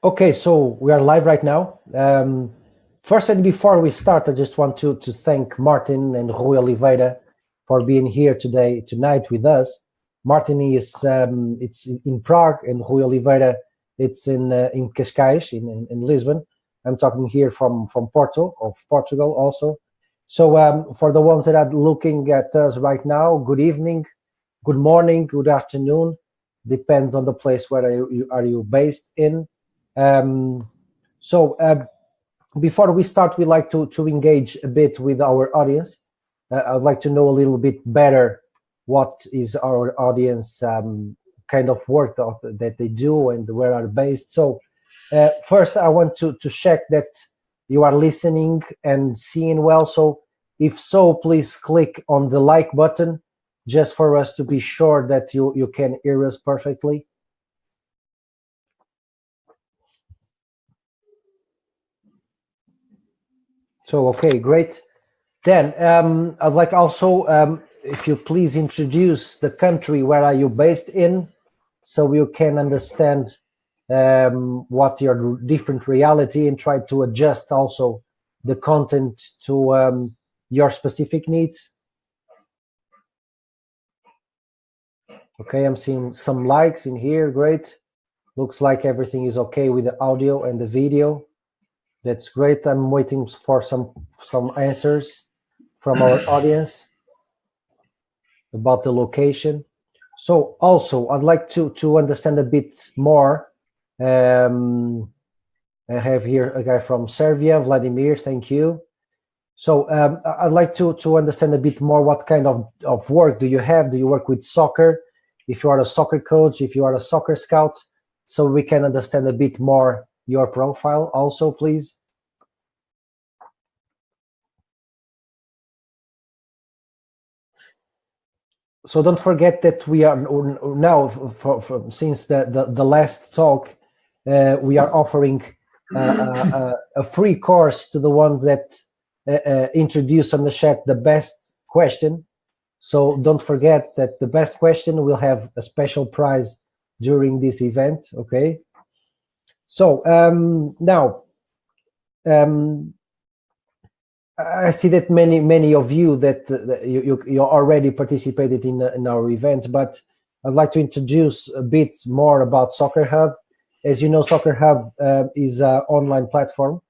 Okay, so we are live right now. First, and before we start, I just want to thank Martin and Rui Oliveira for being here tonight with us. Martin is it's in Prague, and Rui Oliveira it's in Cascais in Lisbon. I'm talking here from Portugal also. So for the ones that are looking at us right now, good evening, good morning, good afternoon, depends on the place where are you based in. Before we start, we like to engage a bit with our audience. I'd like to know a little bit better what is our audience kind of work that they do and where are based. So first, I want to check that you are listening and seeing well. So if so, please click on the like button just for us to be sure that you can hear us perfectly. So, okay, great. Then I'd like also, if you please introduce the country where are you based in, so you can understand what your different reality and try to adjust also the content to your specific needs. Okay, I'm seeing some likes in here, great. Looks like everything is okay with the audio and the video. That's great. I'm waiting for some answers from our audience about the location. So also, I'd like to understand a bit more. I have here a guy from Serbia, Vladimir, thank you. So I'd like to understand a bit more what kind of work do you have? Do you work with soccer? If you are a soccer coach, if you are a soccer scout, so we can understand a bit more your profile also, please. So don't forget that we are now, since the last talk, we are offering a free course to the ones that introduce on the chat the best question. So don't forget that the best question will have a special prize during this event, okay? So now, I see that many of you that you already participated in our events, but I'd like to introduce a bit more about Soccer Hub. As you know, Soccer Hub is an online platform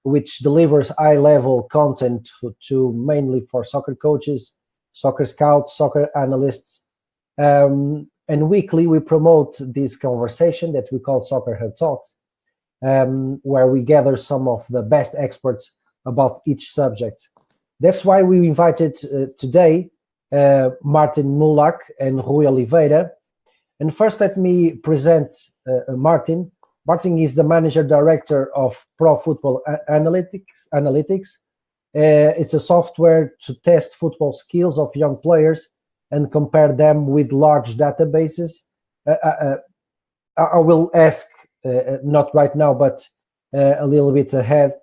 which delivers high-level content to mainly for soccer coaches, soccer scouts, soccer analysts, and weekly we promote this conversation that we call Soccer Hub Talks, where we gather some of the best experts about each subject. That's why we invited today Martin MULAC and Rui Oliveira. And first, let me present Martin. Martin is the Manager Director of ProFútbolAnalytics. It's a software to test football skills of young players and compare them with large databases. I will ask, not right now, but a little bit ahead,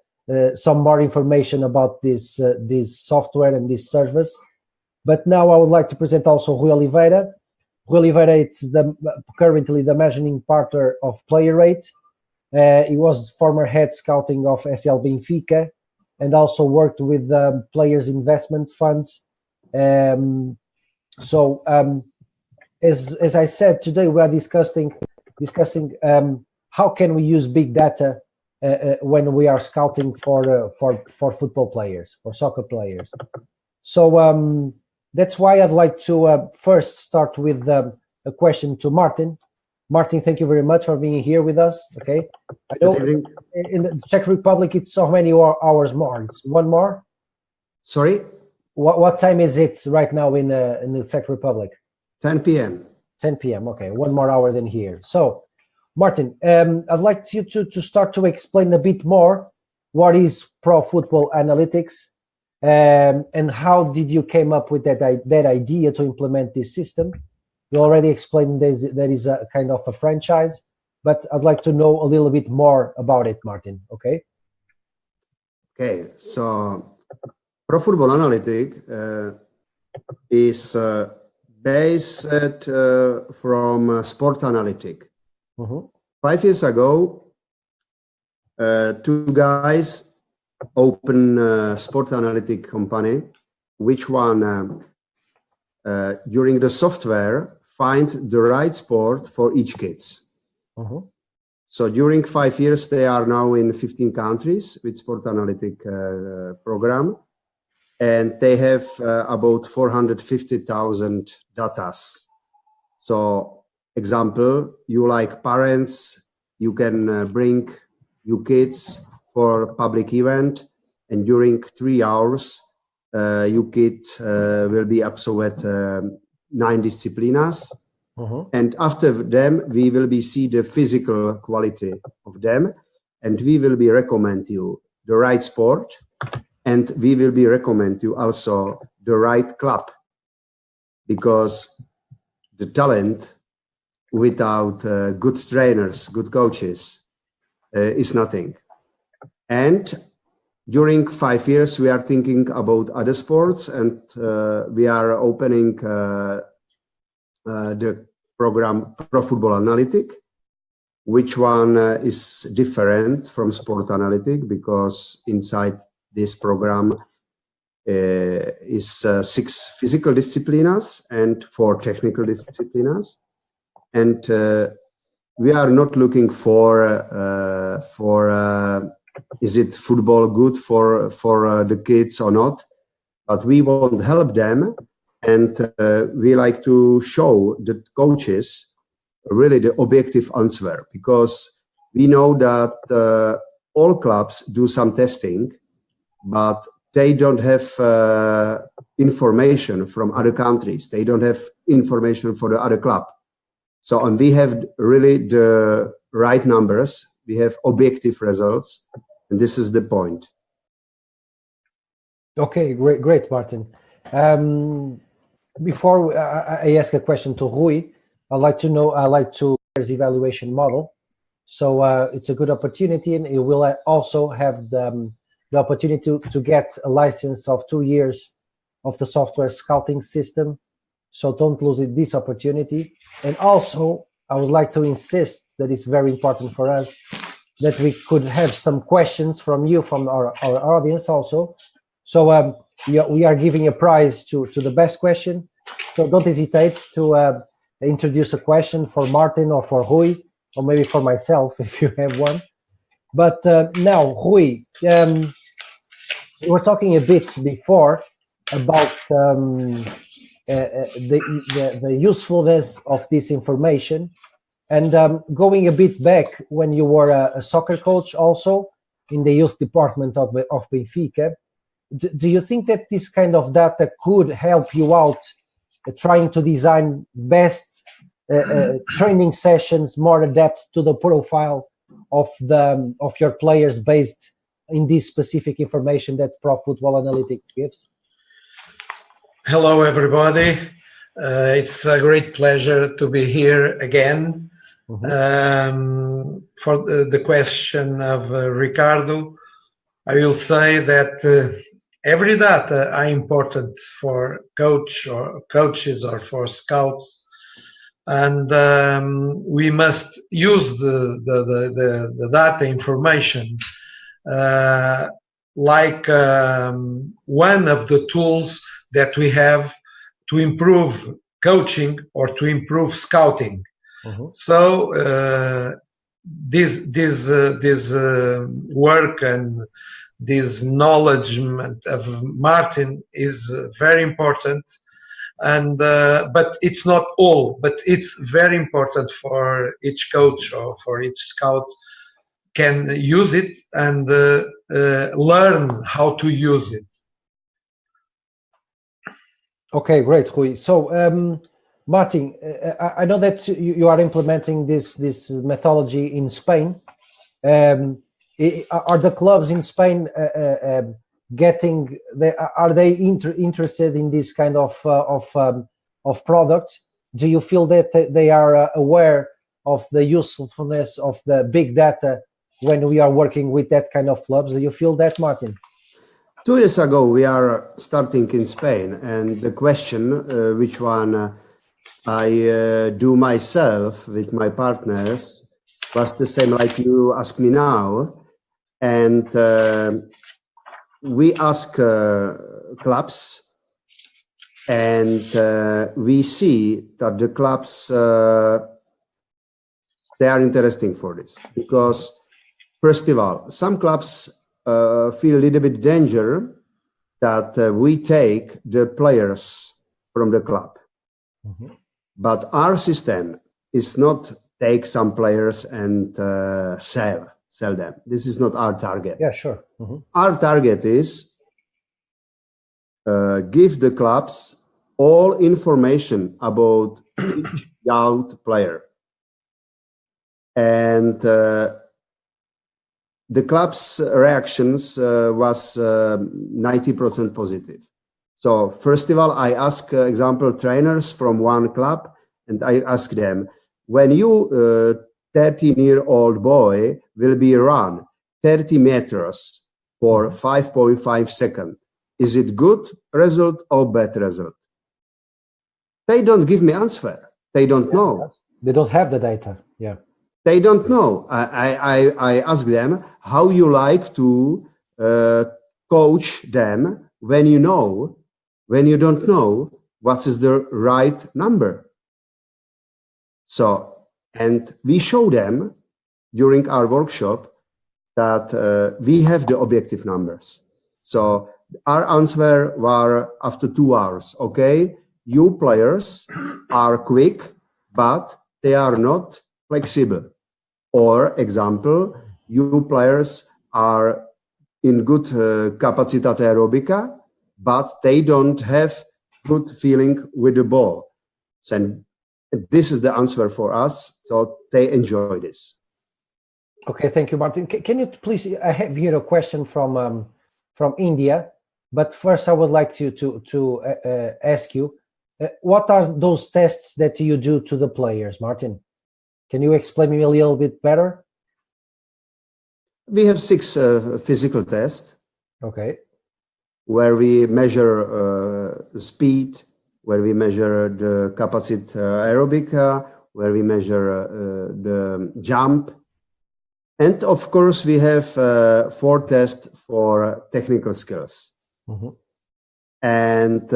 some more information about this software and this service. But now I would like to present also Rui Oliveira. Rui Oliveira is currently the managing partner of Player Rate. He was former head scouting of SL Benfica and also worked with players' investment funds. As I said, today we are discussing how can we use big data when we are scouting for football players, for soccer players. So that's why I'd like to first start with a question to Martin. Martin, thank you very much for being here with us. Okay, I know in the Czech Republic it's so many hours more. It's one more. Sorry. What time is it right now in the Czech Republic? 10 p.m. 10 p.m. Okay, one more hour than here. So, Martin, I'd like you to start to explain a bit more what is ProFútbolAnalytics and how did you came up with that idea to implement this system. You already explained that is a kind of a franchise, but I'd like to know a little bit more about it, Martin, okay? Okay, so ProFútbolAnalytics is based from sport analytics. 5 years ago, two guys open a sport analytic company, which one during the software find the right sport for each kids. So during 5 years, they are now in 15 countries with sport analytic program, and they have about 450,000 datas. So example, you like parents, you can bring your kids for public event, and during 3 hours, your kid will be absolved 9 disciplinas. And after them, we will be see the physical quality of them, and we will be recommend you the right sport, and we will be recommend you also the right club, because the talent without good trainers, good coaches is nothing. And during 5 years, we are thinking about other sports, and we are opening the program ProFútbolAnalytics, which one is different from sport analytic, because inside this program is 6 physical disciplinas and 4 technical disciplinas. And we are not looking for is it football good for the kids or not, but we want to help them. And we like to show the coaches really the objective answer, because we know that all clubs do some testing, but they don't have information from other countries. They don't have information for the other club. So, and we have really the right numbers. We have objective results, and this is the point. Okay, great, Martin. Before I ask a question to Rui, I'd like to his evaluation model. So it's a good opportunity, and you will also have the opportunity to get a license of 2 years of the software scouting system. So don't lose this opportunity. And also, I would like to insist that it's very important for us that we could have some questions from you, from our audience also. So we are giving a prize to the best question. So don't hesitate to introduce a question for Martin or for Rui, or maybe for myself if you have one. But now, Rui, we were talking a bit before about the usefulness of this information, and going a bit back when you were a soccer coach also in the youth department of Benfica. Do you think that this kind of data could help you out trying to design best training sessions more adapted to the profile of your players based in this specific information that ProFútbolAnalytics gives? Hello, everybody. It's a great pleasure to be here again. For the question of Ricardo, I will say that every data are important for coaches or for scouts, and we must use the data information like one of the tools that we have to improve coaching or to improve scouting. So this work and this knowledge of Martin is very important, and but it's not all, but it's very important for each coach or for each scout can use it and learn how to use it. Okay, great, Rui. So Martin, I know that you are implementing this methodology in Spain. Are the clubs in Spain are they interested in this kind of product? Do you feel that they are aware of the usefulness of the big data when we are working with that kind of clubs? Do you feel that, Martin? 2 years ago, we are starting in Spain, and the question, which one I do myself with my partners, was the same like you ask me now. and we ask clubs, and we see that the clubs they are interesting for this, because first of all, some clubs feel a little bit danger that we take the players from the club. But our system is not take some players and sell them. This is not our target. Yeah, sure. Our target is give the clubs all information about each youth player. And the club's reactions was 90% positive. So first of all, I ask example trainers from one club, and I ask them, when you 13-year-old boy will be run 30 meters for 5.5 seconds, is it good result or bad result? They don't give me answer. They don't know. They don't have the data. Yeah. They don't know. I ask them how you like to coach them when you don't know what is the right number. So, and we show them during our workshop that we have the objective numbers. So our answer were after 2 hours, okay, you players are quick, but they are not flexible. Or example, you players are in good capacitate aerobica, but they don't have good feeling with the ball. And this is the answer for us, so they enjoy this. Okay, thank you, Martin. Can you please, I have here a question from India, but first I would like to ask you, what are those tests that you do to the players, Martin? Can you explain me a little bit better? We have 6 physical tests. Okay. Where we measure speed, where we measure the capacity aerobica, where we measure the jump. And of course, we have 4 tests for technical skills. And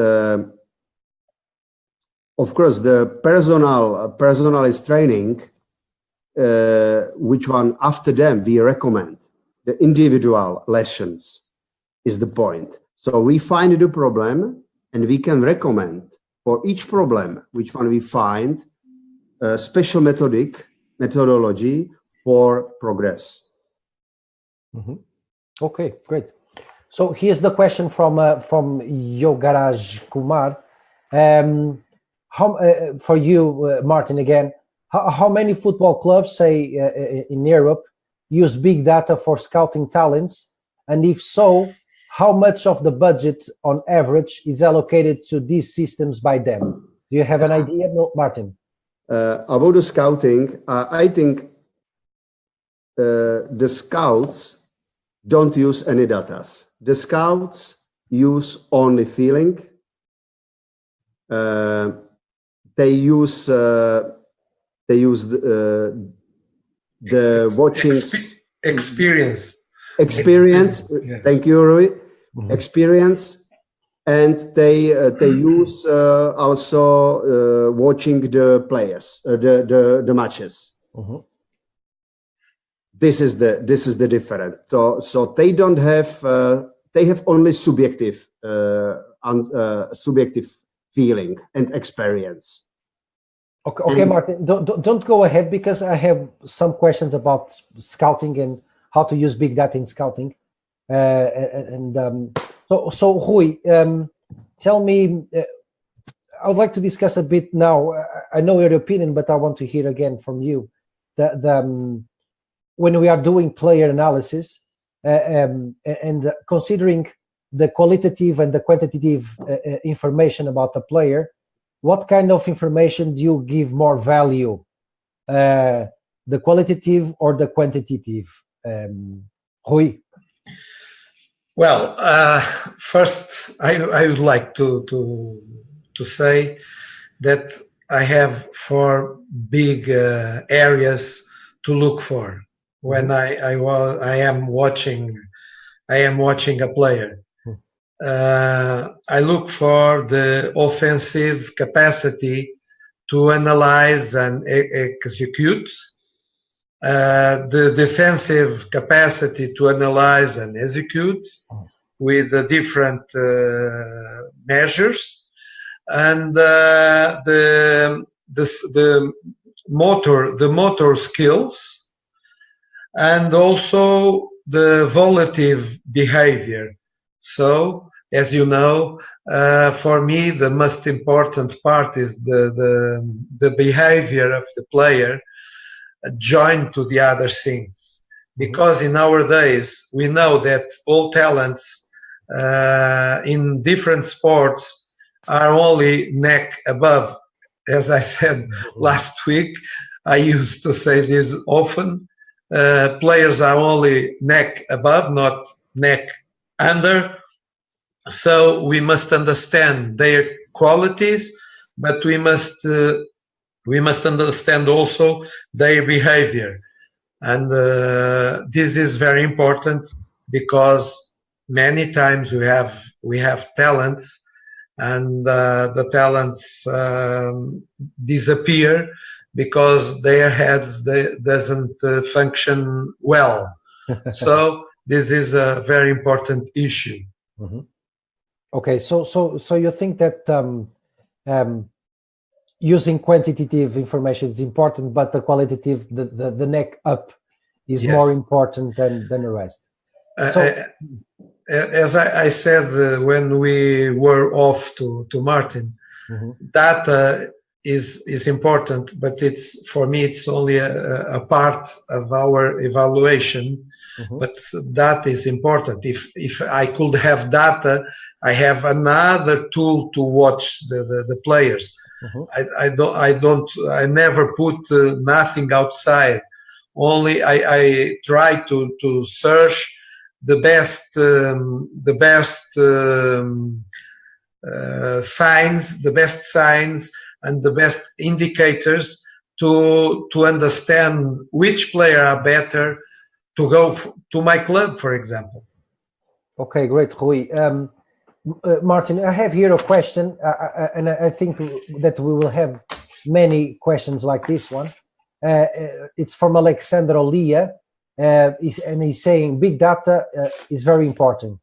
of course, the personalized training, which one after them we recommend, the individual lessons is the point. So we find the problem and we can recommend for each problem, which one we find, a special methodology for progress. Okay, great. So here's the question from Yogaraj Kumar. For you, Martin, again, how many football clubs, say in Europe, use big data for scouting talents? And if so, how much of the budget on average is allocated to these systems by them? Do you have an idea, Martin? About the scouting, I think the scouts don't use any data. The scouts use only feeling. They use the watching experience. Yeah. Thank you, Rui. Experience, and they use also watching the players, the matches. This is the difference. So they don't have they have only subjective feeling and experience. Okay, Martin, don't go ahead, because I have some questions about scouting and how to use big data in scouting. So Rui, tell me, I would like to discuss a bit now. I know your opinion, but I want to hear again from you. When we are doing player analysis and considering the qualitative and the quantitative information about the player, what kind of information do you give more value, the qualitative or the quantitative? Rui? Well, first, I would like to say that I have 4 big areas to look for. when I am watching a player. I look for the offensive capacity to analyze and execute, the defensive capacity to analyze and execute with the different measures, and the motor skills, and also the volitive behavior. So, as you know, for me, the most important part is the behavior of the player joined to the other things. Because in our days, we know that all talents in different sports are only neck above. As I said last week, I used to say this often, players are only neck above, not neck under. So we must understand their qualities, but we must understand also their behavior. And this is very important, because many times we have talents, and the talents disappear because their heads doesn't function well. So this is a very important issue. Okay, so you think that using quantitative information is important, but the qualitative, the neck up, is more important than the rest. As I said when we were off to Martin, data is important, but for me it's only a part of our evaluation. But that is important. If I could have data, I have another tool to watch the players. I never put nothing outside. Only I try to search the best signs and the best indicators to understand which player are better to go to my club, for example. Okay, great, Rui. Martin, I have here a question, and I think that we will have many questions like this one. It's from Alexander Olia, and he's saying big data is very important.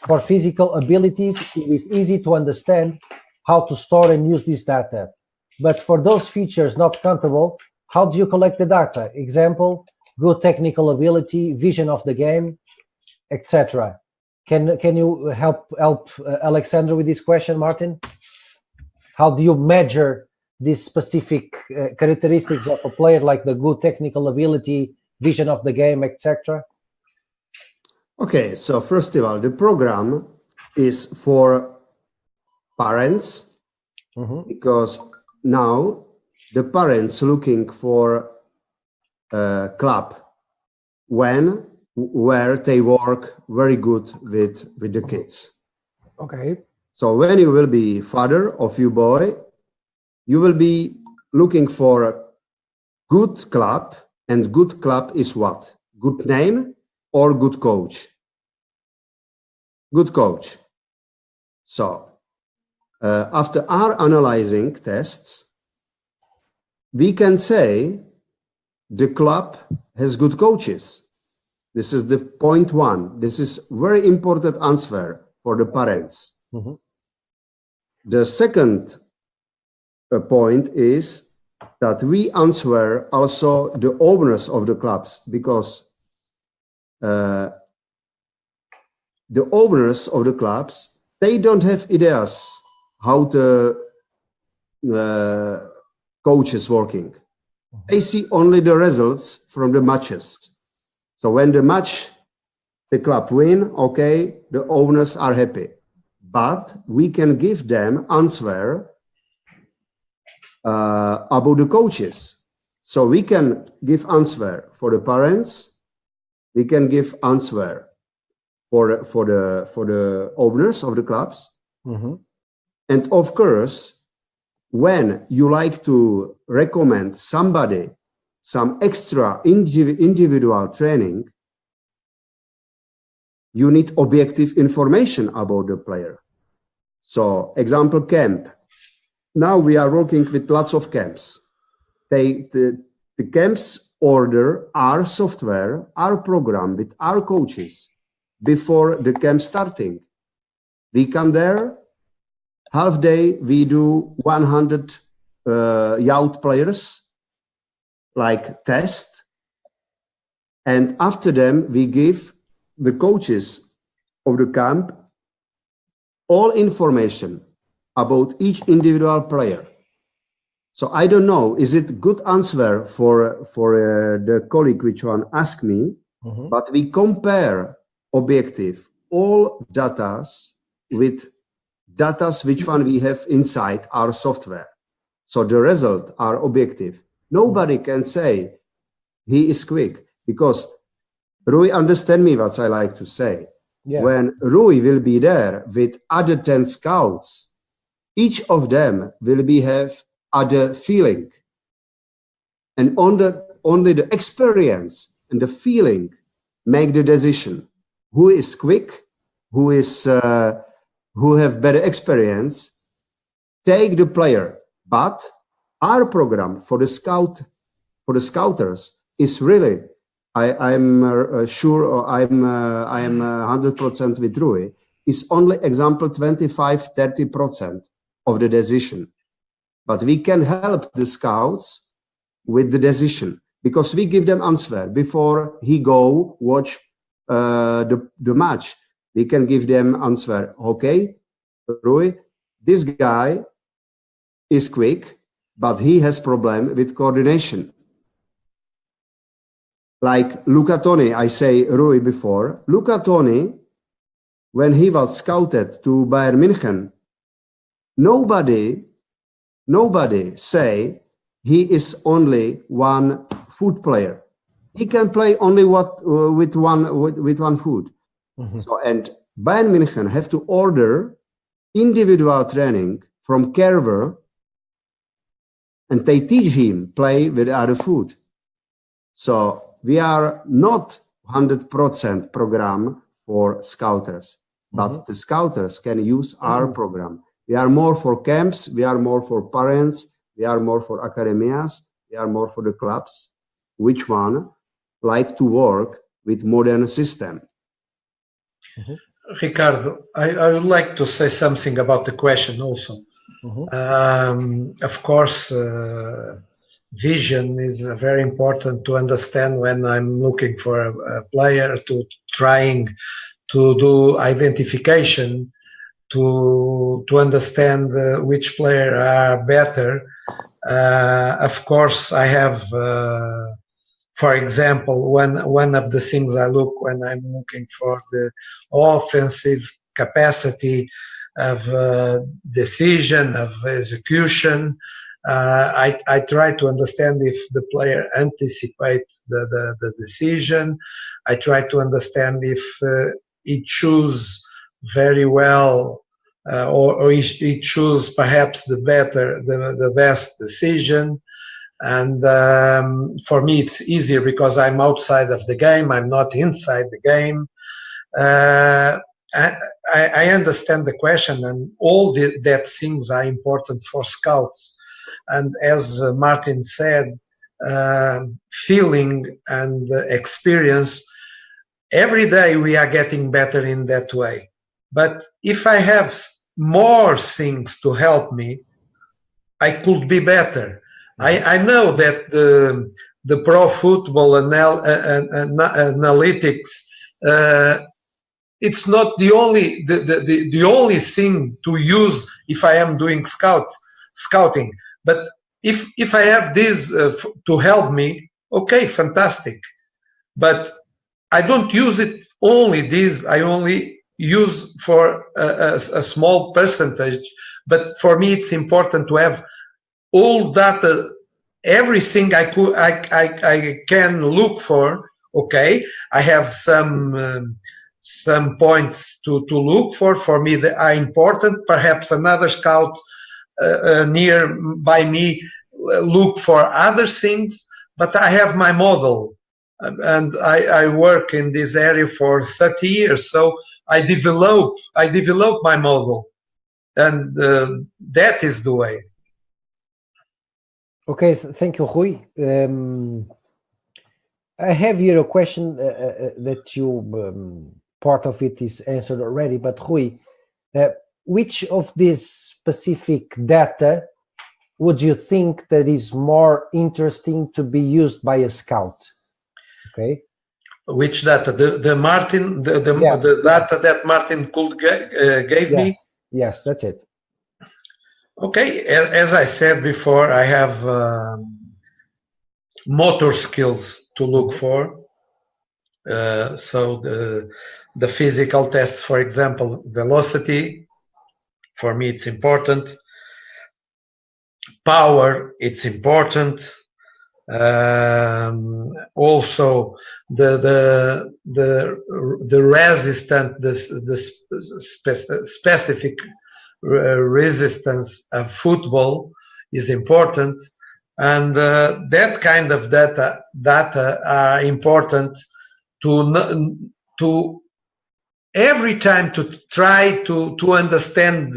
For physical abilities, it is easy to understand how to store and use this data. But for those features not countable, how do you collect the data? Example, good technical ability, vision of the game, etc. Can you help Alexander with this question, Martin? How do you measure these specific characteristics of a player, like the good technical ability, vision of the game, etc.? Okay, so first of all, the program is for parents, because now the parents looking for a club where they work very good with the kids. Okay. So when you will be father of your boy, you will be looking for a good club, and good club is what? Good name or good coach? Good coach. So after our analyzing tests, we can say the club has good coaches. This is the point one. This is very important answer for the parents. The second point is that we answer also the owners of the clubs, because the owners of the clubs, they don't have ideas how the coach is working. They see only the results from the matches. So when the club win, okay, the owners are happy. But we can give them answer about the coaches. So we can give answer for the parents. We can give answer for the owners of the clubs. And of course, when you like to recommend somebody some extra individual training, you need objective information about the player. So, example, camp. Now we are working with lots of camps. The camps order our software, our program with our coaches before the camp starting. We come there, half day, we do 100 youth players, like test. And after them, we give the coaches of the camp all information about each individual player. So I don't know, is it good answer for the colleague which one asked me, but we compare objective all datas with datas which one we have inside our software. So the result are objective. Nobody can say he is quick, because Rui, understand me what I like to say. Yeah. When Rui will be there with other 10 scouts, each of them will have other feeling. And only the experience and the feeling make the decision. Who is quick, who have better experience, take the player. But our program for the scouters is really, I'm sure, or I am 100% with Rui, is only example 25-30% of the decision. But we can help the scouts with the decision, because we give them answer before he go watch the match. We can give them answer. Okay, Rui, this guy is quick, but he has problem with coordination. Like Luca Toni, I say Rui before. Luca Toni, when he was scouted to Bayern München, nobody say he is only one foot player. He can play only with one foot. So, and Bayern München have to order individual training from Kerber, and they teach him play with other foot. So we are not 100% program for scouters, but the scouters can use our program. We are more for camps, we are more for parents, we are more for academias, we are more for the clubs, which one like to work with modern system. Ricardo, I would like to say something about the question also. Of course, vision is very important to understand when I'm looking for a player, to trying to do identification, to understand which player are better. Of course, I have, for example, one of the things I look when I'm looking for the offensive capacity of decision, of execution. I try to understand if the player anticipates the decision. I try to understand if he chooses very well, or he chooses perhaps the best decision. And for me, it's easier because I'm outside of the game. I'm not inside the game. I understand the question, and all that things are important for scouts. And as Martin said, feeling and experience, every day we are getting better in that way. But if I have more things to help me, I could be better. I know that the Pro Football Analytics, it's not the only thing to use if I am doing scouting. But if I have this to help me, okay, fantastic. But I don't use it only this. I only use for a small percentage. But for me, it's important to have all data, everything I can look for. Okay, I have some points to look for. For me, that are important. Perhaps another scout near by me look for other things. but I have my model, and I work in this area for 30 years. So I develop my model, and that is the way. Okay, thank you, Rui. I have here a question that you part of it is answered already, but Rui, which of this specific data would you think that is more interesting to be used by a scout? Okay. Which data? The Martin, Yes, the data that Martin could gave me? Yes, that's it. Okay, as I said before, I have motor skills to look for. So the physical tests, for example, velocity, for me it's important. Power, it's important. Also the specific resistance of football is important, and that kind of data are important to every time to try to understand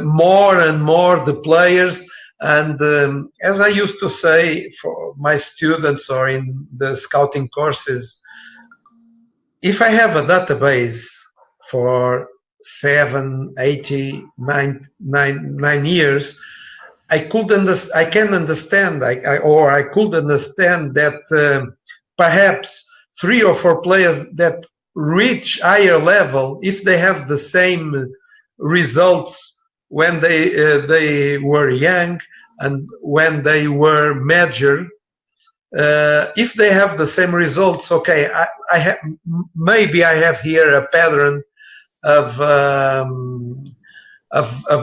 more and more the players. And as I used to say for my students or in the scouting courses, if I have a database for 7, 8, 9 years, I can understand, or I could understand that perhaps 3 or 4 players that reach higher level, if they have the same results when they were young and when they were major, if they have the same results, okay, maybe I have here a pattern of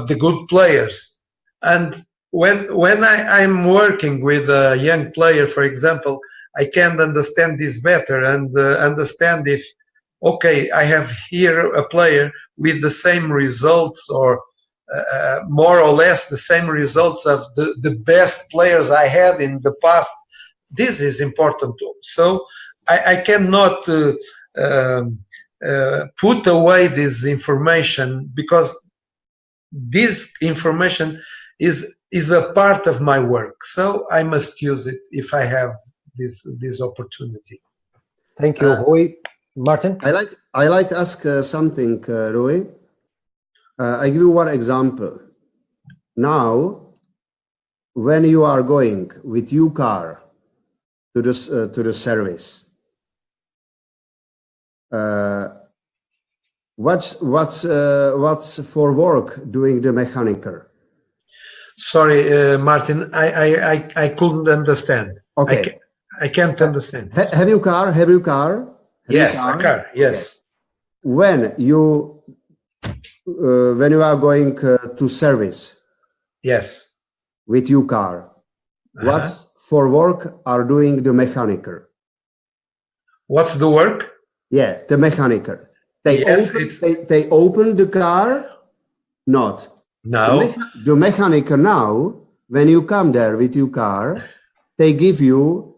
the good players. And when I'm working with a young player, for example, I can understand this better and understand if, okay, I have here a player with the same results or more or less the same results of the best players I had in the past. This is important too. So I cannot put away this information, because this information is a part of my work. So I must use it if I have this opportunity. Thank you, Rui. Martin? I like to ask something, Rui. I give you one example. Now, when you are going with your car to the service, what's for work doing the mechanical? Sorry, Martin, I couldn't understand. Okay, I can't understand. Have you car? Have you car? Yes, a car. Yes. Okay. When you are going to service, yes, with your car, what's for work are doing the mechanical? What's the work? Yeah, the mechanical. They open the car, not. No. The mechanical now, when you come there with your car, they give you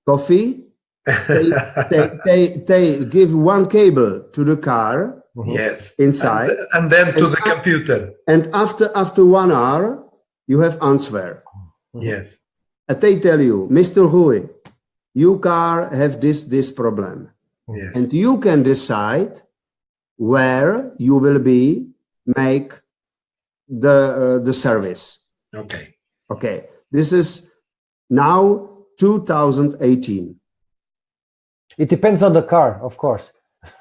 coffee. They give one cable to the car. Yes. Inside. And then to the computer. And after 1 hour, you have answer. Yes. And they tell you, Mr. Rui, your car have this problem. Yes. And you can decide where you will make the service. Okay. Okay. This is now 2018. It depends on the car, of course.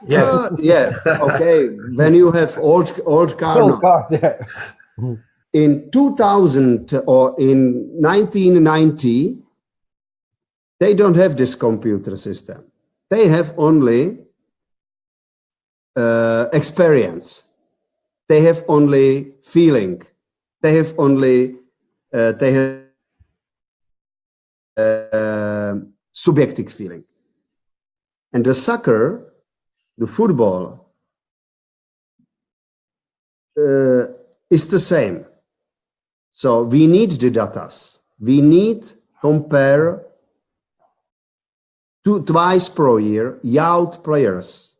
Yeah. Yeah. Okay. When you have old car. Old cars, yeah. In 2000 or in 1990, they don't have this computer system. They have only experience. They have only feeling. They have only subjective feeling. And the soccer, the football, is the same. So we need the data. We need compare twice per year youth players,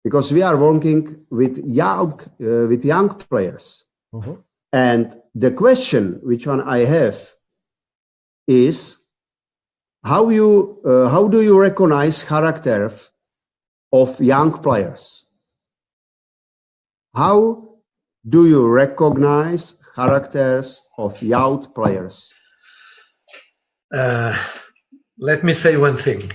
because we are working with young players. And the question which one I have is, how do you recognize character of young players? How do you recognize characters of youth players? Let me say one thing.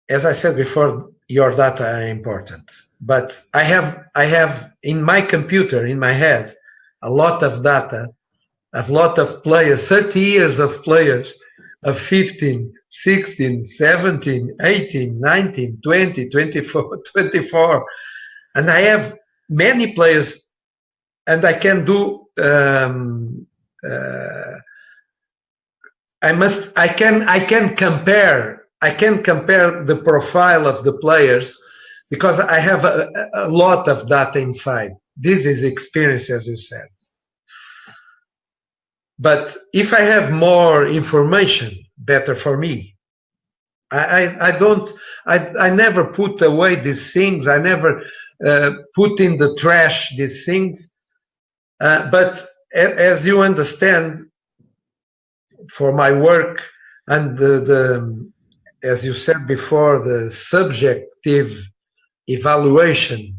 As I said before, your data are important, but I have in my computer, in my head, a lot of data, a lot of players, 30 years of players of 15, 16, 17, 18, 19, 20, 24, and I have many players, and I can do I can compare the profile of the players because I have a lot of data inside. This is experience, as you said. But if I have more information, better for me. I never put away these things. I never put in the trash these things. But as you understand, for my work and as you said before, the subjective evaluation,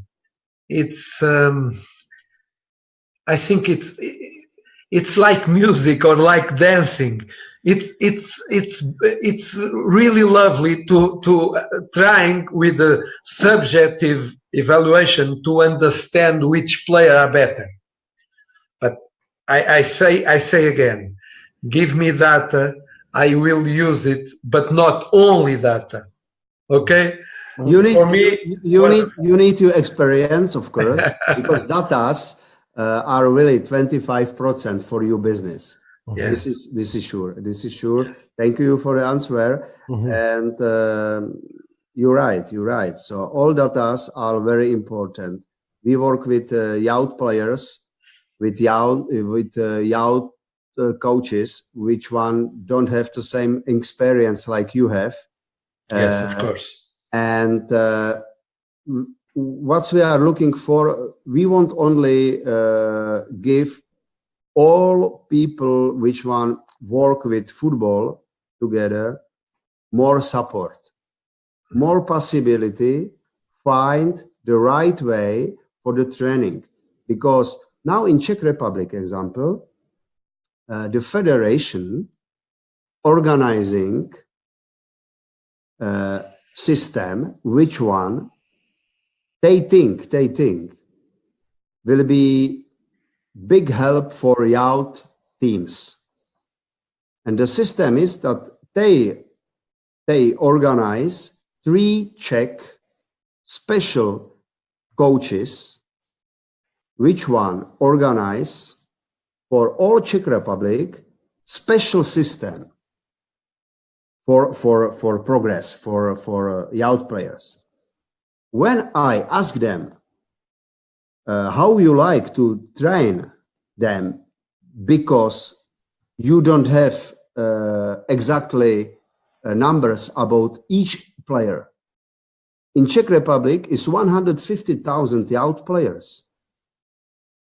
it's I think it's like music or like dancing. It's really lovely to trying with the subjective evaluation to understand which player are better. But I say again, give me data, I will use it, but not only data. Okay? You need your experience, of course, because data are really 25% for your business. Yes. This is sure. This is sure. Yes. Thank you for the answer. And you're right. So all data are very important. We work with youth players, with youth coaches, which one don't have the same experience like you have. Yes, of course. And what we are looking for, we won't only give all people which one work with football together more support, more possibility, find the right way for the training. Because now in Czech Republic, example, the federation organizing system, which one they think will be big help for youth teams. And the system is that they organize 3 Czech special coaches, which one organize for all Czech Republic special system for progress for youth players. When I ask them how you like to train them, because you don't have exactly numbers about each player. In Czech Republic is 150,000 youth players,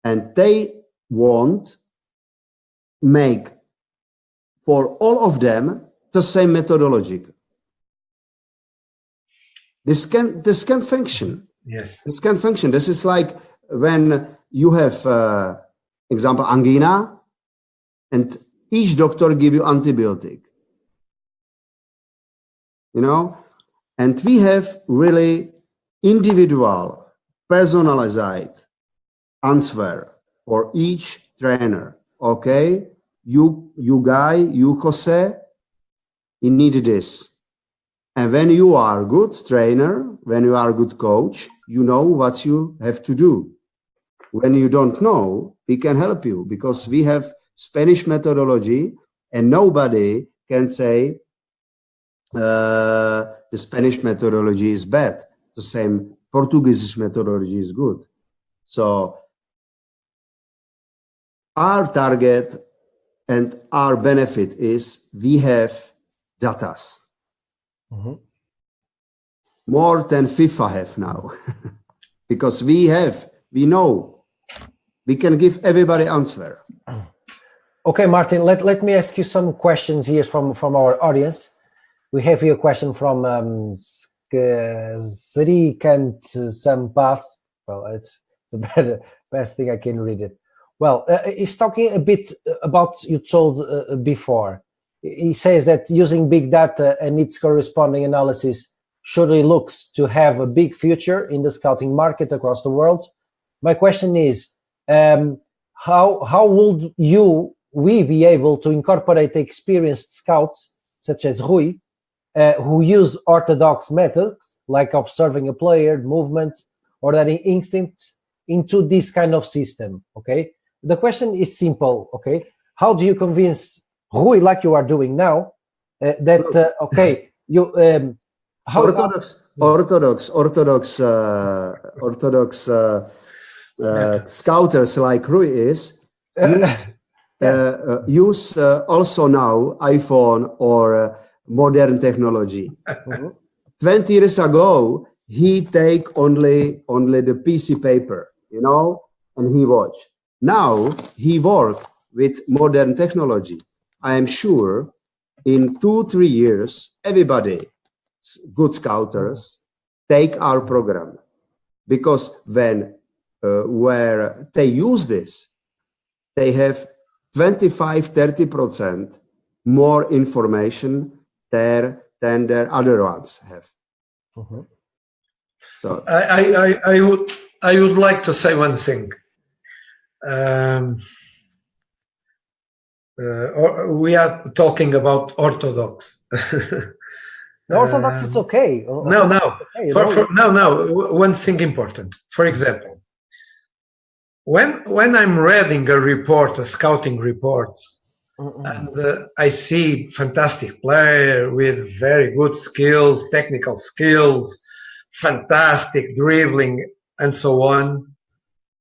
and they want make for all of them the same methodology. This can function. Yes. This can function. This is like when you have, example, angina, and each doctor give you antibiotic. You know, and we have really individual, personalized answer for each trainer. Okay, you guy, you Jose, you need this. And when you are good trainer, when you are good coach, you know what you have to do. When you don't know, we can help you, because we have Spanish methodology, and nobody can say the Spanish methodology is bad. The same Portuguese methodology is good. So our target and our benefit is we have data. Mm-hmm. More than FIFA have now. Because we know, we can give everybody answer. Okay, Martin, let me ask you some questions here from our audience. We have here a question from Srikant Sampath. Well, it's the best thing I can read it. Well, he's talking a bit about you told before. He says that using big data and its corresponding analysis surely looks to have a big future in the scouting market across the world. My question is, how would we be able to incorporate experienced scouts such as Rui, who use orthodox methods like observing a player, movements, or their instincts into this kind of system? Okay, the question is simple. Okay, how do you convince Rui, like you are doing now, that okay, you orthodox scouters like Rui is use also now iPhone or modern technology. 20 years ago, he take only the PC paper, you know, and he watch. Now he work with modern technology. I am sure in 2-3 years, everybody, good scouters, take our program, because when where they use this, they have 25-30% more information there than their other ones have. So I would like to say one thing. We are talking about orthodox. the orthodox is okay. One thing important. For example, when I'm reading a report, a scouting report, and I see fantastic player with very good skills, technical skills, fantastic dribbling, and so on.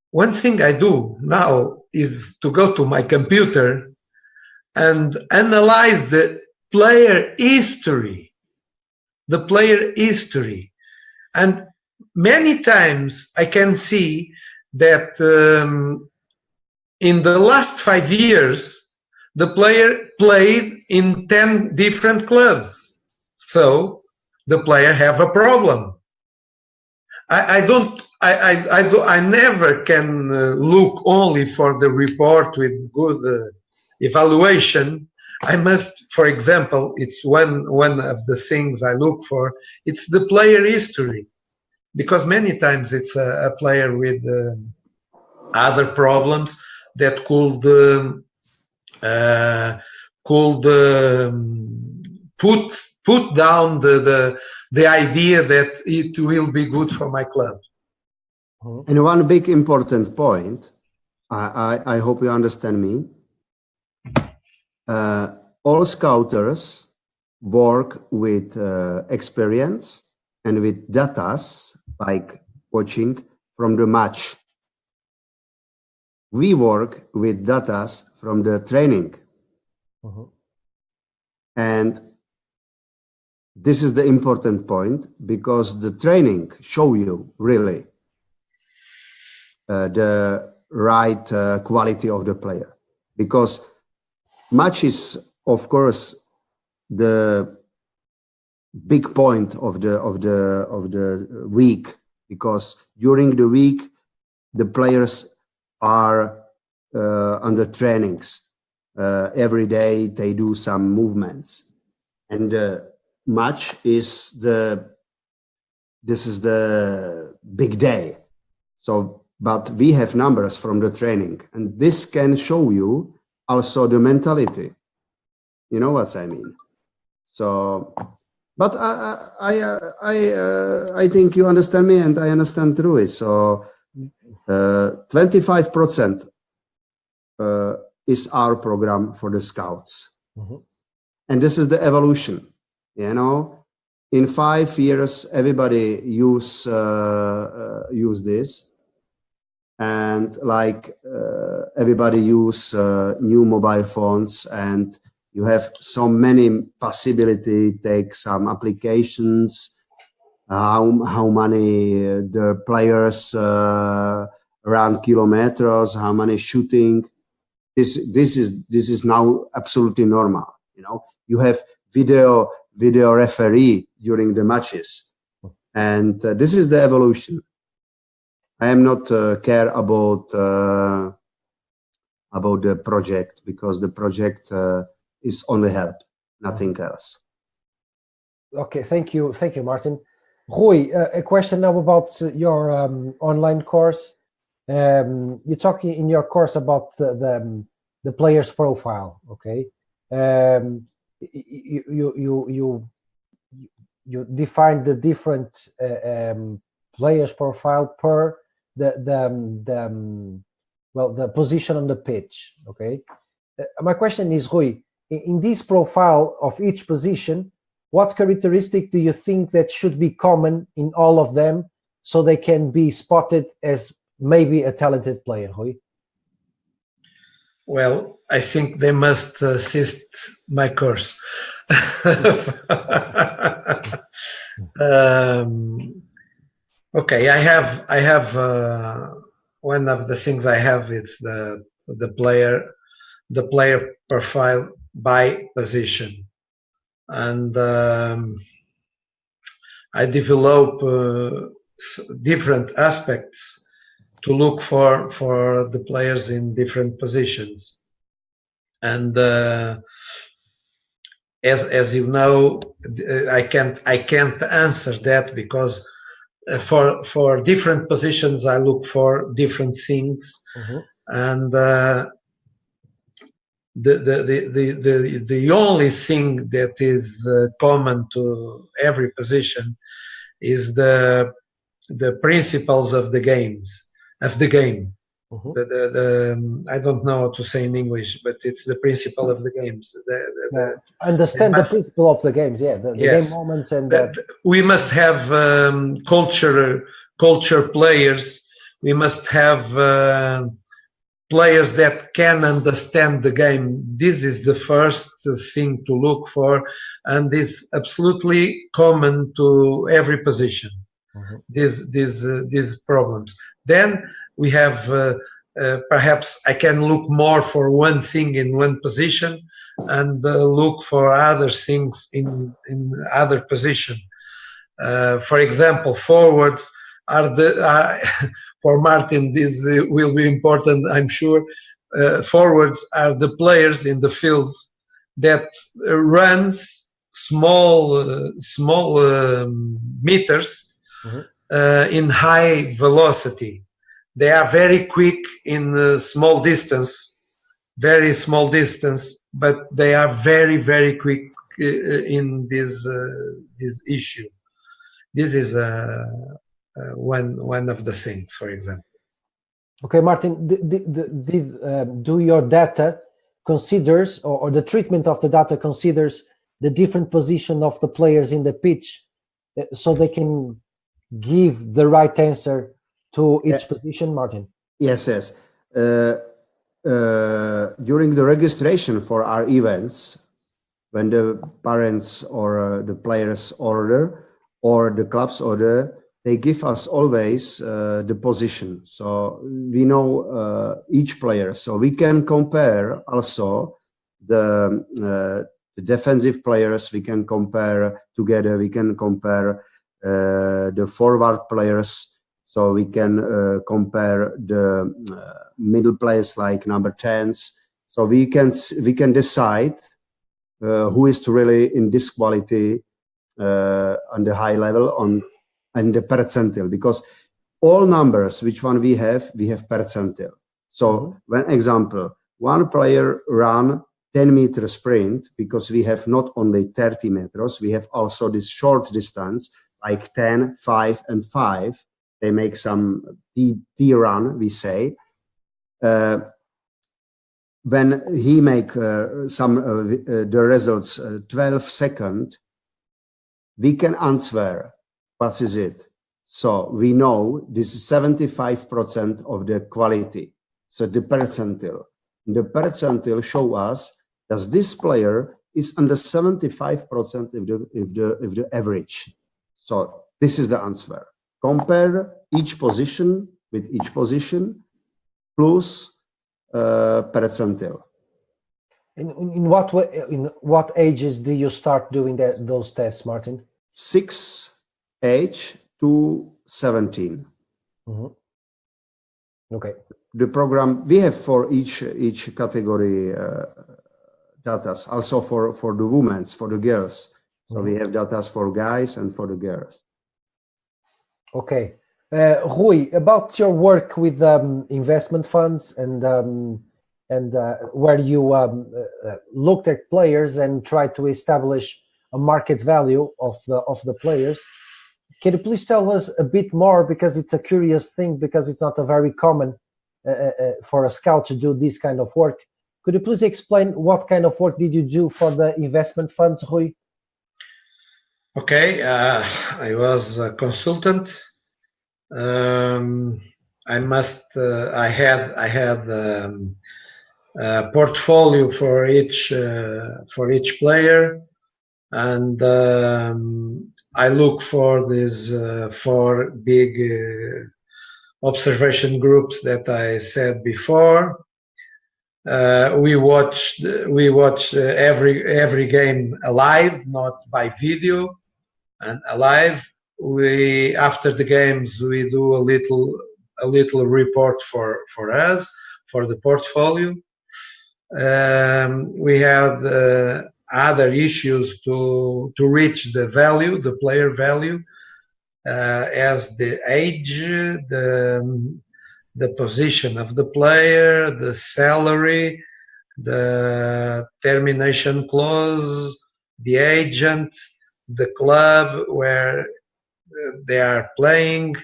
One thing I do now is to go to my computer and analyze the player history. The player history. And many times I can see that in the last 5 years, the player played in 10 different clubs. So the player have a problem. I never can look only for the report with good evaluation. I must, for example, it's one of the things I look for. It's the player history, because many times it's a player with other problems that could put down the idea that it will be good for my club. And one big important point, I hope you understand me. All scouters work with experience and with data, like watching from the match. We work with data from the training. And this is the important point, because the training show you really the right quality of the player. Because match is, of course, the big point of the week, because during the week the players are under trainings. Every day they do some movements, and match is this is the big day. So, but we have numbers from the training, and this can show you also the mentality. You know what I mean? So, but I think you understand me, and I understand through it. So 25% is our program for the scouts. And this is the evolution. You know, in 5 years, everybody use this, and like everybody use new mobile phones, and You have so many possibility, take some applications, how many the players run kilometers, how many shooting. This is now absolutely normal. You know, you have video referee during the matches, and this is the evolution. I am not care about the project, because the project is only help, nothing else. Okay, thank you, Martin. Rui, a question now about your online course. You're talking in your course about the player's profile. Okay, you define the different player's profile per the position on the pitch. Okay, my question is, Rui, in this profile of each position, what characteristic do you think that should be common in all of them so they can be spotted as maybe a talented player, Rui? Well, I think they must assist my course. Okay, I have one of the things I have is the player profile by position, and I develop different aspects to look for the players in different positions. And as you know, I can't answer that, because for different positions I look for different things. And the only thing that is common to every position is the principles of the game. I don't know how to say in English, but it's the principle of the games. Understand the principle of the games, yeah. The yes, game moments, and we must have culture players. We must have players that can understand the game. This is the first thing to look for, and is absolutely common to every position. These problems. Then we have perhaps I can look more for one thing in one position and look for other things in other position. For example, forwards are for Martin, this will be important, I'm sure. Forwards are the players in the field that runs small meters in high velocity. They are very quick in small distance, very small distance, but they are very, very quick in this issue. This is one of the things, for example. Okay, Martin, do your data considers, or the treatment of the data considers the different position of the players in the pitch, so they can give the right answer to each position, Martin? Yes. During the registration for our events, when the parents or the players order or the clubs order, they give us always the position, so we know each player, so we can compare also the defensive players. We can compare together. We can compare the forward players. So we can compare the middle players like number 10s. So we can decide who is really in this quality on the high level and the percentile, because all numbers which one we have percentile. So when example, one player run 10-meter sprint, because we have not only 30 meters, we have also this short distance like 10, 5, and 5. They make some T run, we say. When he make the results 12 seconds, we can answer what is it. So we know this is 75% of the quality. So the percentile show us as this player is under 75% of the average. So this is the answer. Compare each position with each position plus percentile. In what way, in what ages do you start doing those tests, Martin? 6 age to 17. Okay. The program we have for each category data, also for the women's, for the girls. So we have data for guys and for the girls. Okay. Rui, about your work with investment funds and where you looked at players and tried to establish a market value of the players. Can you please tell us a bit more, because it's a curious thing, because it's not a very common for a scout to do this kind of work. Could you please explain what kind of work did you do for the investment funds, Rui? Okay, I was a consultant. I had a portfolio for each player, and I look for these 4 big observation groups that I said before. We watch every game alive, not by video, and alive. After the games we do a little report for us, for the portfolio. We had other issues to reach the value, the player value, as the age, the position of the player, the salary, the termination clause, the agent, the club where they are playing,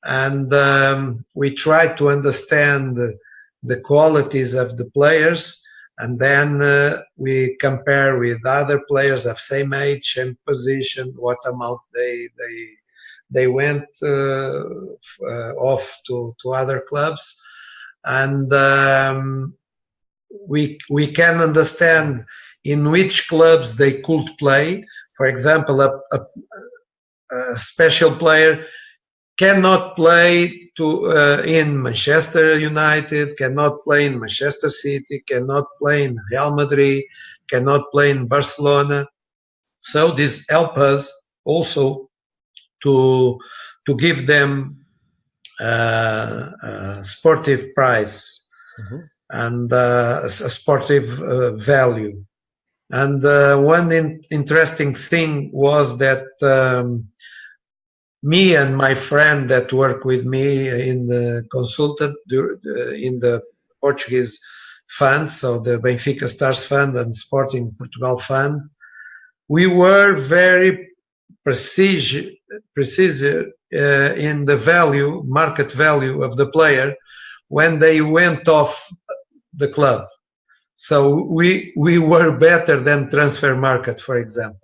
and we try to understand the qualities of the players, and then we compare with other players of same age and position, what amount they went off to other clubs, and we can understand in which clubs they could play. For example, a special player cannot play in Manchester United, cannot play in Manchester City, cannot play in Real Madrid, cannot play in Barcelona. So this helps us also to give them a sportive price and a sportive value. And one interesting thing was that me and my friend that work with me in the consultant in the Portuguese fund, so the Benfica Stars Fund and Sporting Portugal Fund, we were very precise in the market value of the player when they went off the club. So we were better than transfer market, for example.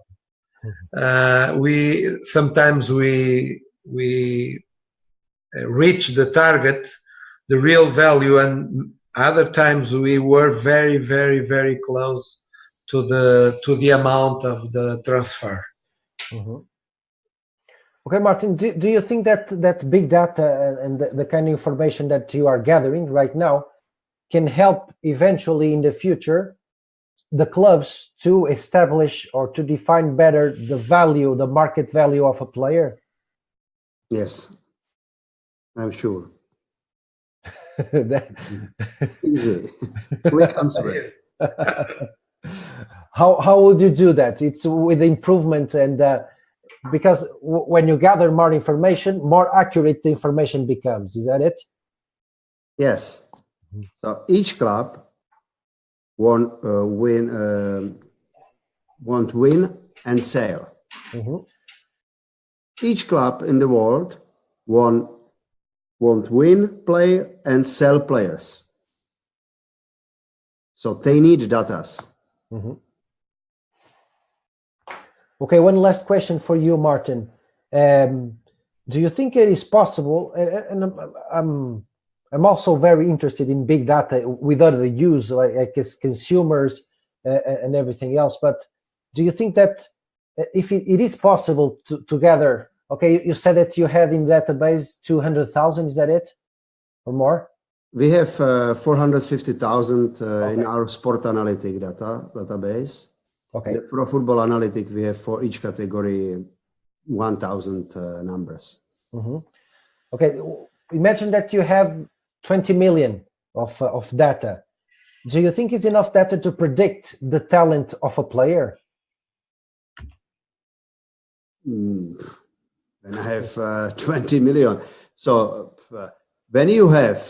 Sometimes we reach the target, the real value, and other times we were very, very, very close to the amount of the transfer. Okay, Martin, do you think that big data and the kind of information that you are gathering right now can help eventually in the future the clubs to establish or to define better the value, the market value of a player? Yes, I'm sure. That- Easy. Quick answer. How would you do that? It's with improvement, and because when you gather more information, more accurate the information becomes. Is that it? Yes. So each club want win and sell. Each club in the world want win player and sell players. So they need data. Okay, one last question for you, Martin. Do you think it is possible, and I'm also very interested in big data with other use, like as consumers and everything else. But do you think that if it is possible to gather, okay, you said that you had in database 200,000, is that it, or more? We have 450,000 in our sport analytic database. Okay. The ProFútbolAnalytics, we have for each category 1,000 numbers. Okay, you mentioned that you have 20 million of data. Do you think it's enough data to predict the talent of a player? When I have 20 million. So when you have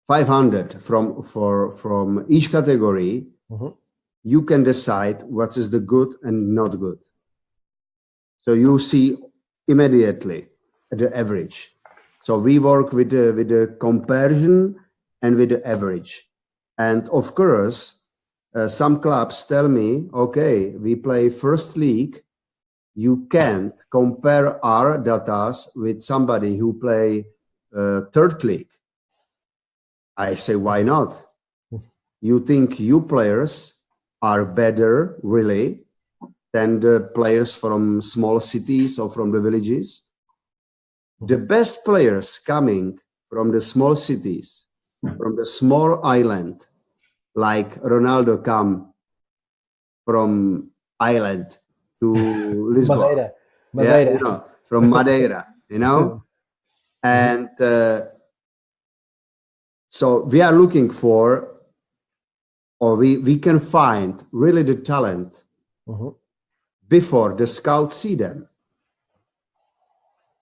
500 from each category, you can decide what is the good and not good. So you see immediately the average. So we work with the comparison and with the average. And of course, some clubs tell me, okay, we play first league. You can't compare our data with somebody who play third league. I say, why not? You think you players are better, really, than the players from small cities or from the villages? The best players coming from the small cities, from the small island, like Ronaldo come from island to Lisbon. Madeira. Yeah, you know, from Madeira, you know? And so we are looking for, or we can find really the talent before the scout see them.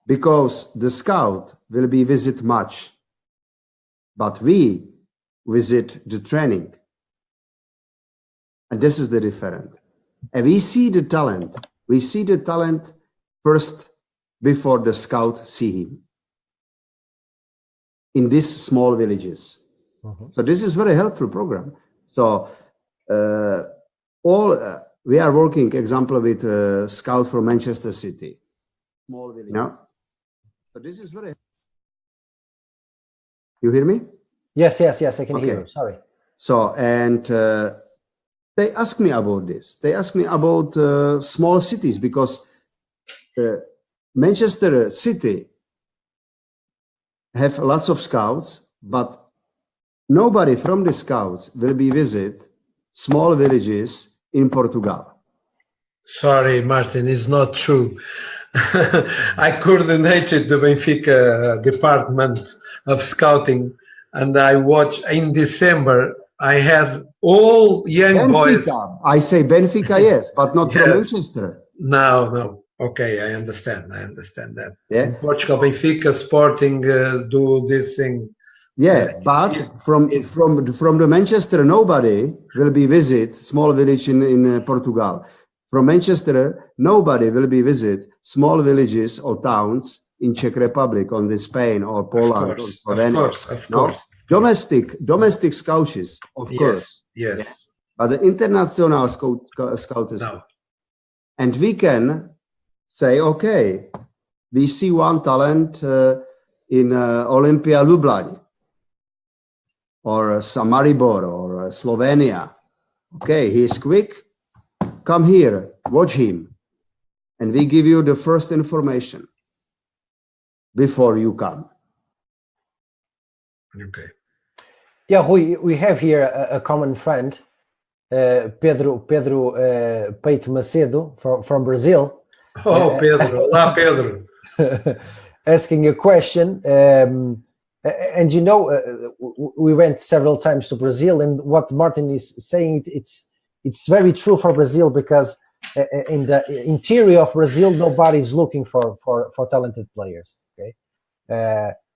Because the scout will be visit match, but we visit the training. And this is the difference. And we see the talent first before the scout see him in these small villages. So this is very helpful program. So we are working, example, with a scout from Manchester City, small village. No? So this is very. You hear me? Yes, I can hear you. Sorry. So and they ask me about this. They ask me about small cities because Manchester City have lots of scouts, but nobody from the scouts will be visit small villages in Portugal. Sorry, Martin, it's not true. I coordinated the Benfica department of scouting, and I watched in December. I had all young Benfica. boys. I say Benfica, yes, but not from Manchester. No. Okay, I understand that. Yeah. In Portugal, Benfica, Sporting do this thing. Yeah, but from the Manchester, nobody will be visit small village in Portugal. From Manchester, nobody will be visit small villages or towns in Czech Republic, or in Spain, or Poland, or Slovenia. Of course. Domestic scouts, of course. Yes. Yeah. But the international scout is. No. And we can say, okay, we see one talent in Olympia Ljubljana, or Maribor, or Slovenia. Okay, he's quick. Come here, watch him. And we give you the first information before you come. Okay. Yeah, we have here a common friend, Pedro Peito Macedo from Brazil. Oh, Pedro. Olá, Pedro. Asking a question. And you know, we went several times to Brazil, and what Martin is saying, it's very true for Brazil, because in the interior of Brazil, nobody's looking for talented players. Okay,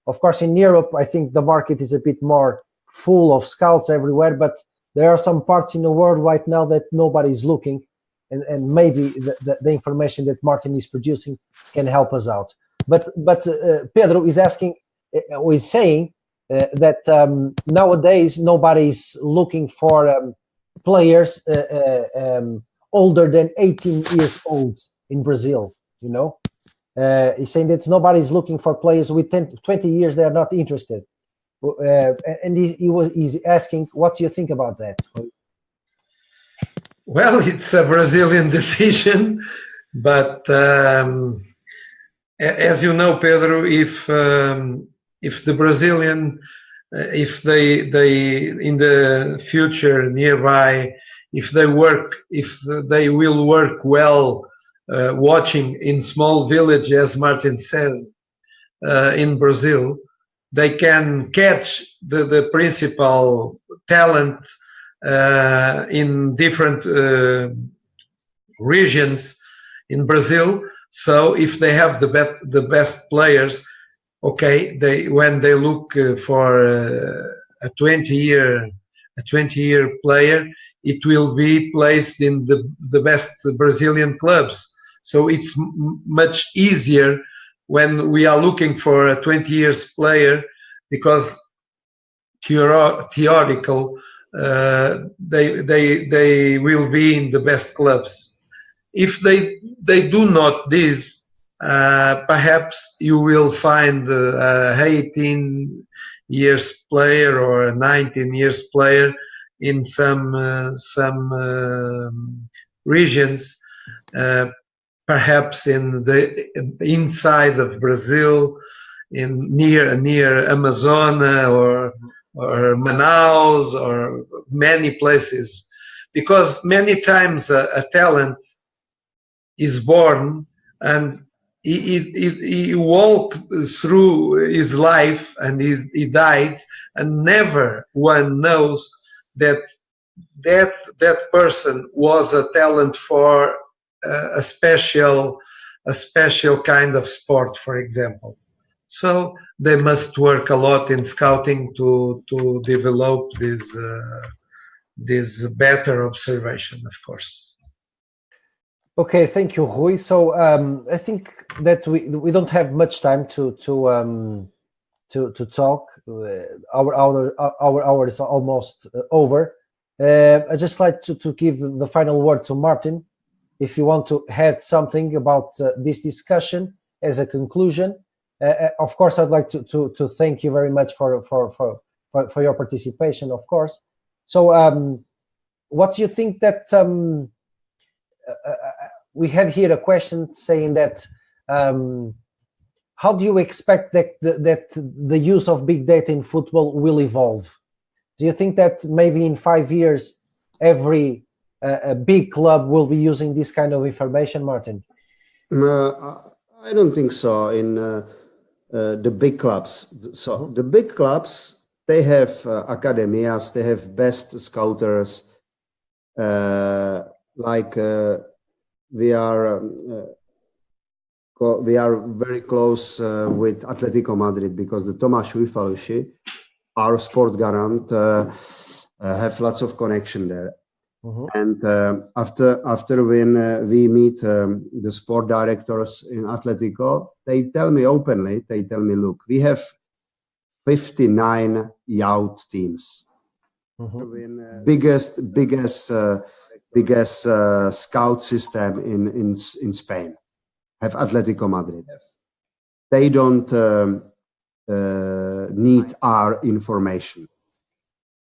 of course, in Europe, I think the market is a bit more full of scouts everywhere, but there are some parts in the world right now that nobody's looking, and maybe the information that Martin is producing can help us out. But Pedro is asking. Is saying that nowadays nobody's looking for players older than 18 years old in Brazil. You know, he's saying that nobody's looking for players with 20 years. They are not interested. and he's asking, what do you think about that? Well, it's a Brazilian decision, but as you know, Pedro, if the Brazilian, if they in the future nearby, if they will work well, watching in small village, as Martin says, in Brazil, they can catch the principal talent in different regions in Brazil. So if they have the best players, okay, when they look for a 20-year player, it will be placed in the best Brazilian clubs. So it's much easier when we are looking for a 20 years player, because theoretical they will be in the best clubs. If they do not this, perhaps you will find a 18 years player or a 19 years player in some regions, perhaps in the inside of Brazil, in near Amazon or Manaus, or many places, because many times a talent is born and he walked through his life and he died, and never one knows that person was a talent for a special kind of sport, for example. So they must work a lot in scouting to develop this better observation, of course. Okay, thank you, Rui. So I think that we don't have much time to talk. Our hour is almost over. I just like to give the final word to Martin, if you want to add something about this discussion as a conclusion. Of course, I'd like to thank you very much for your participation, of course. So what do you think that we had here a question saying that how do you expect that the use of big data in football will evolve? Do you think that maybe in 5 years every a big club will be using this kind of information, Martin? I don't think so. In the big clubs, so the big clubs, they have academias, they have best scouters. Like we are very close with Atletico Madrid, because the Tomáš Újfalusi, our sport garant, have lots of connection there. And after when we meet the sport directors in Atletico, they tell me openly, they tell me, look, we have 59 youth teams. Biggest scout system in Spain have Atletico Madrid. They don't need our information,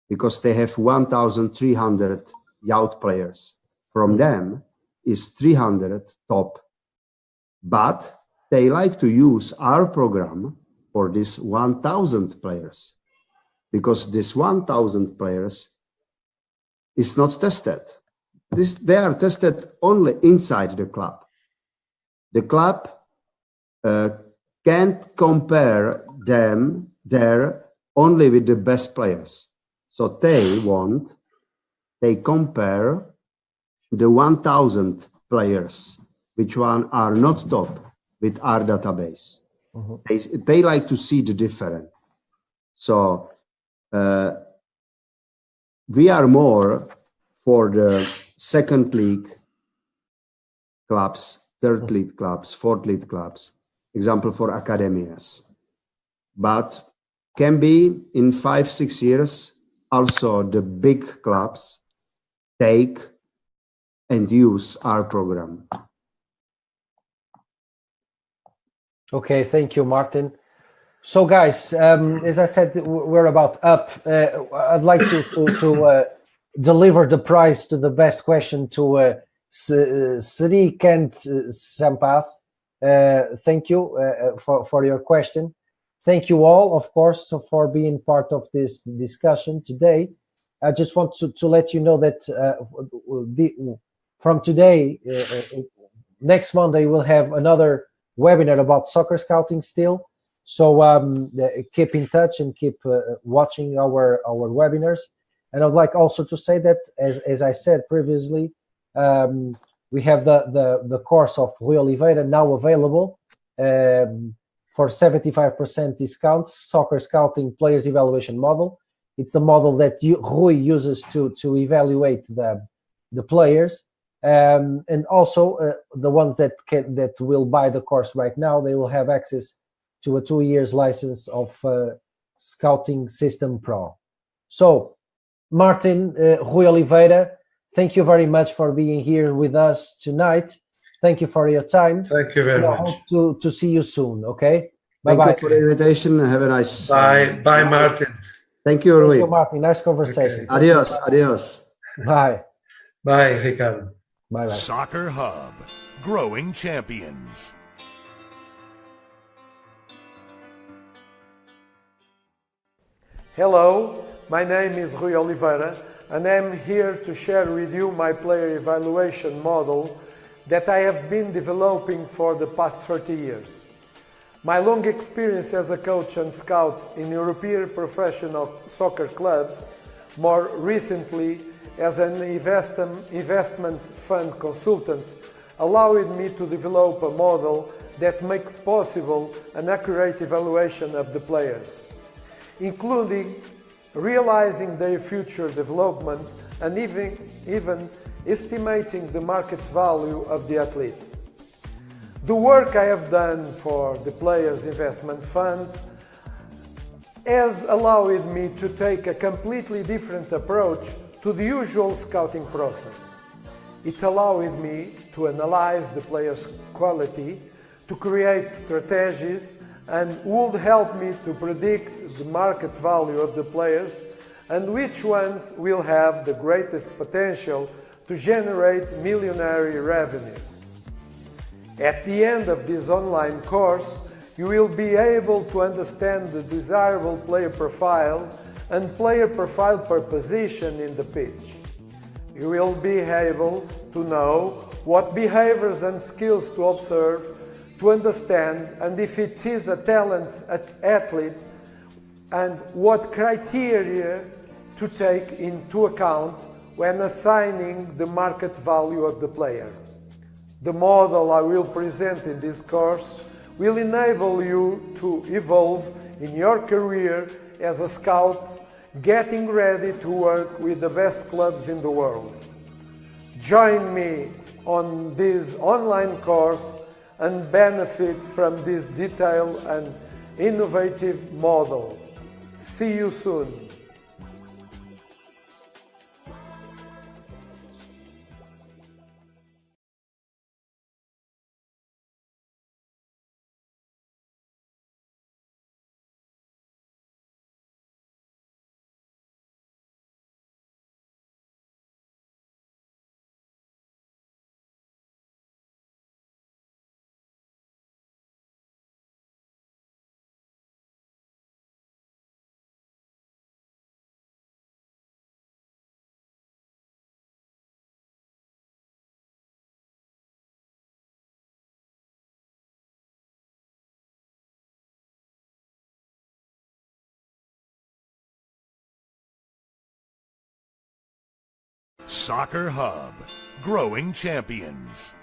because they have 1,300 youth players. From them is 300 top, but they like to use our program for this 1,000 players, because this 1,000 players is not tested. They are tested only inside the club. The club can't compare them there only with the best players. So they compare the 1,000 players, which one are not top, with our database. They like to see the difference. So we are more for the second league clubs, third league clubs, fourth league clubs, example for academias. But can be in 5-6 years, also the big clubs take and use our program. Okay, thank you, Martin. So guys, as I said, we're about up. I'd like to deliver the prize to the best question to Sri Kent Sampath. Thank you for your question. Thank you all, of course, for being part of this discussion today. I just want to let you know that from today, next Monday, we'll have another webinar about soccer scouting still. So keep in touch and keep watching our webinars. And I'd like also to say that, as I said previously, we have the course of Rui Oliveira now available for 75% discount, Soccer Scouting Players Evaluation Model. It's the model that Rui uses to evaluate the players. And also the ones that will buy the course right now, they will have access to a 2 years license of Scouting System Pro. So, Martin, Rui Oliveira, thank you very much for being here with us tonight. Thank you for your time. Thank you very much. I hope to see you soon, okay? Bye-bye. Thank you for the invitation. Have a nice... Bye, Martin. Thank you, Rui. Thank you, Martin. Nice conversation. Okay. Adios, adios. Bye. Bye, Ricardo. Bye-bye. Soccer Hub, growing champions. Hello, my name is Rui Oliveira and I'm here to share with you my player evaluation model that I have been developing for the past 30 years. My long experience as a coach and scout in European professional soccer clubs, more recently as an investment fund consultant, allowed me to develop a model that makes possible an accurate evaluation of the players, including realizing their future development and even estimating the market value of the athletes. The work I have done for the players' investment funds has allowed me to take a completely different approach to the usual scouting process. It allowed me to analyze the players' quality, to create strategies, and would help me to predict the market value of the players and which ones will have the greatest potential to generate millionary revenues. At the end of this online course, you will be able to understand the desirable player profile and player profile per position in the pitch. You will be able to know what behaviors and skills to observe, to understand, and if it is a talented athlete, and what criteria to take into account when assigning the market value of the player. The model I will present in this course will enable you to evolve in your career as a scout, getting ready to work with the best clubs in the world. Join me on this online course and benefit from this detailed and innovative model. See you soon. Soccer Hub, growing champions.